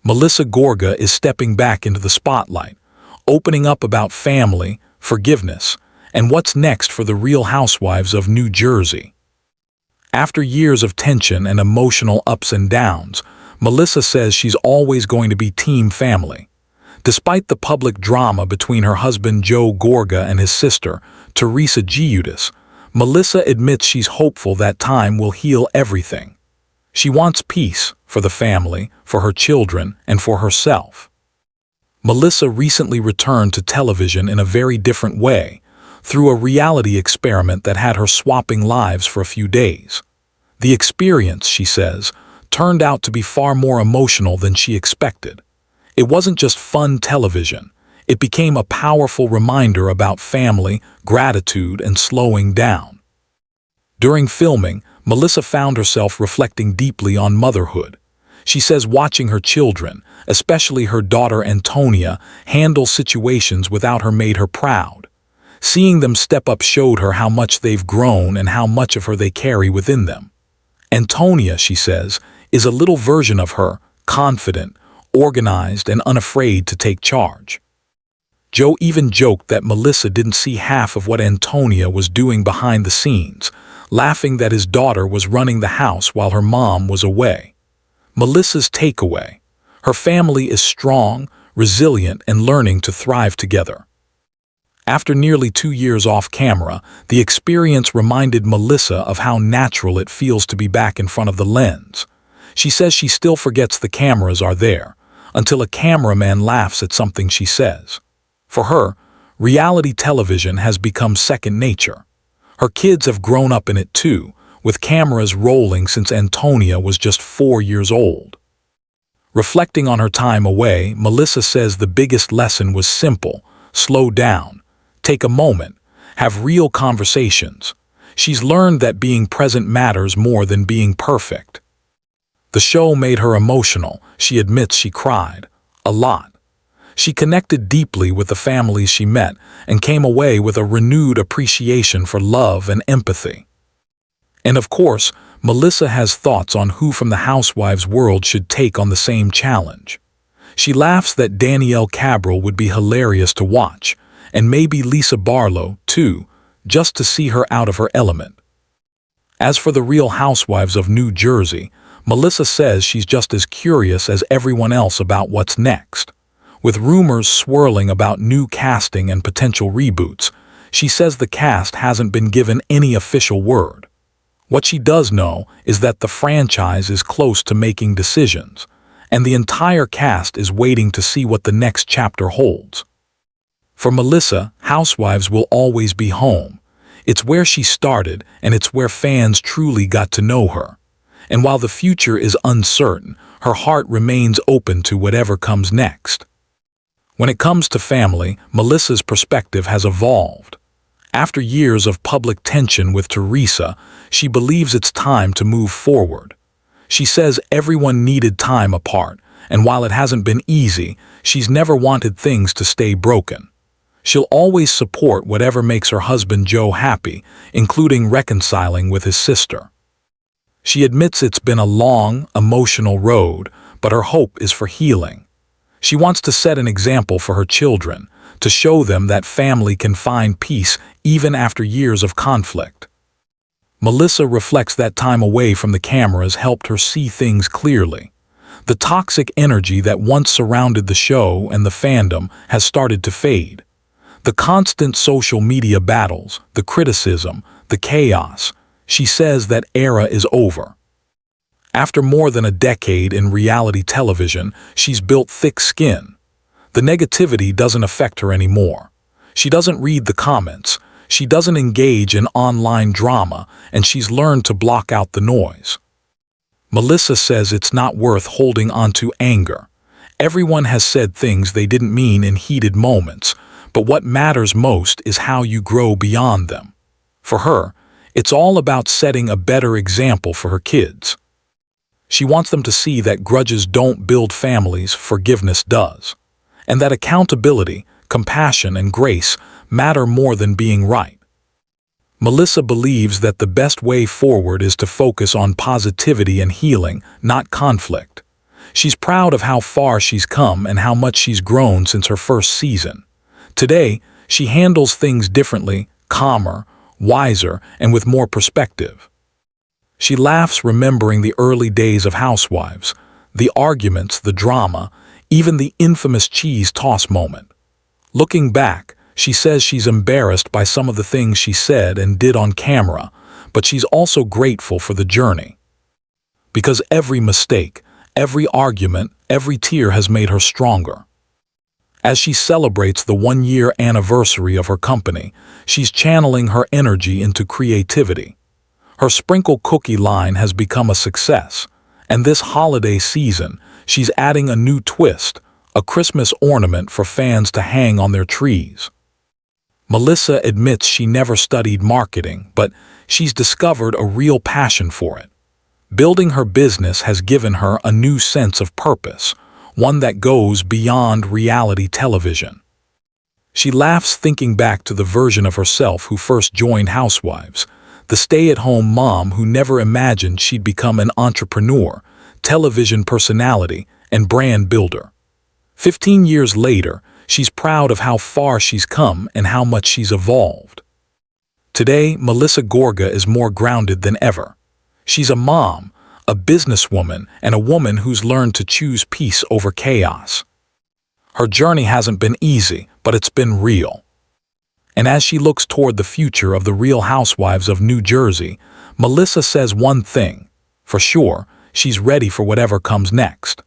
Melissa Gorga is stepping back into the spotlight, opening up about family, forgiveness, and what's next for the Real Housewives of New Jersey. After years of tension and emotional ups and downs, Melissa says she's always going to be team family. Despite the public drama between her husband Joe Gorga and his sister, Teresa Giudice, Melissa admits she's hopeful that time will heal everything. She wants peace for the family, for her children, and for herself. Melissa recently returned to television in a very different way, through a reality experiment that had her swapping lives for a few days. The experience, she says, turned out to be far more emotional than she expected. It wasn't just fun television. It became a powerful reminder about family, gratitude, and slowing down. During filming, Melissa found herself reflecting deeply on motherhood. She says watching her children, especially her daughter Antonia, handle situations without her made her proud. Seeing them step up showed her how much they've grown and how much of her they carry within them. Antonia, she says, is a little version of her, confident, organized, and unafraid to take charge. Joe even joked that Melissa didn't see half of what Antonia was doing behind the scenes, laughing that his daughter was running the house while her mom was away. Melissa's takeaway: her family is strong, resilient, and learning to thrive together. After nearly 2 years off camera, the experience reminded Melissa of how natural it feels to be back in front of the lens. She says she still forgets the cameras are there, until a cameraman laughs at something she says. For her, reality television has become second nature. Her kids have grown up in it too, with cameras rolling since Antonia was just 4 years old. Reflecting on her time away, Melissa says the biggest lesson was simple: slow down, take a moment, have real conversations. She's learned that being present matters more than being perfect. The show made her emotional. She admits she cried a lot. She connected deeply with the families she met and came away with a renewed appreciation for love and empathy. And of course, Melissa has thoughts on who from the Housewives world should take on the same challenge. She laughs that Danielle Cabral would be hilarious to watch, and maybe Lisa Barlow, too, just to see her out of her element. As for the Real Housewives of New Jersey, Melissa says she's just as curious as everyone else about what's next. With rumors swirling about new casting and potential reboots, she says the cast hasn't been given any official word. What she does know is that the franchise is close to making decisions, and the entire cast is waiting to see what the next chapter holds. For Melissa, Housewives will always be home. It's where she started, and it's where fans truly got to know her. And while the future is uncertain, her heart remains open to whatever comes next. When it comes to family, Melissa's perspective has evolved. After years of public tension with Teresa, she believes it's time to move forward. She says everyone needed time apart, and while it hasn't been easy, she's never wanted things to stay broken. She'll always support whatever makes her husband Joe happy, including reconciling with his sister. She admits it's been a long, emotional road, but her hope is for healing. She wants to set an example for her children, to show them that family can find peace even after years of conflict. Melissa reflects that time away from the cameras helped her see things clearly. The toxic energy that once surrounded the show and the fandom has started to fade. The constant social media battles, the criticism, the chaos. She says that era is over. After more than a decade in reality television, she's built thick skin. The negativity doesn't affect her anymore. She doesn't read the comments, she doesn't engage in online drama, and she's learned to block out the noise. Melissa says it's not worth holding onto anger. Everyone has said things they didn't mean in heated moments, but what matters most is how you grow beyond them. For her, it's all about setting a better example for her kids. She wants them to see that grudges don't build families, forgiveness does. And that accountability, compassion, and grace matter more than being right. Melissa believes that the best way forward is to focus on positivity and healing, not conflict. She's proud of how far she's come and how much she's grown since her first season. Today, she handles things differently, calmer, wiser, and with more perspective. She laughs remembering the early days of Housewives, the arguments, the drama, even the infamous cheese toss moment. Looking back, she says she's embarrassed by some of the things she said and did on camera, but she's also grateful for the journey. Because every mistake, every argument, every tear has made her stronger. As she celebrates the one-year anniversary of her company, she's channeling her energy into creativity. Her sprinkle cookie line has become a success, and this holiday season, she's adding a new twist, a Christmas ornament for fans to hang on their trees. Melissa admits she never studied marketing, but she's discovered a real passion for it. Building her business has given her a new sense of purpose, one that goes beyond reality television. She laughs thinking back to the version of herself who first joined Housewives, the stay-at-home mom who never imagined she'd become an entrepreneur, television personality, and brand builder. 15 years later, she's proud of how far she's come and how much she's evolved. Today, Melissa Gorga is more grounded than ever. She's a mom, a businesswoman, and a woman who's learned to choose peace over chaos. Her journey hasn't been easy, but it's been real. And as she looks toward the future of the Real Housewives of New Jersey, Melissa says one thing, for sure, she's ready for whatever comes next.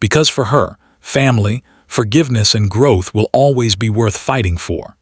Because for her, family, forgiveness, and growth will always be worth fighting for.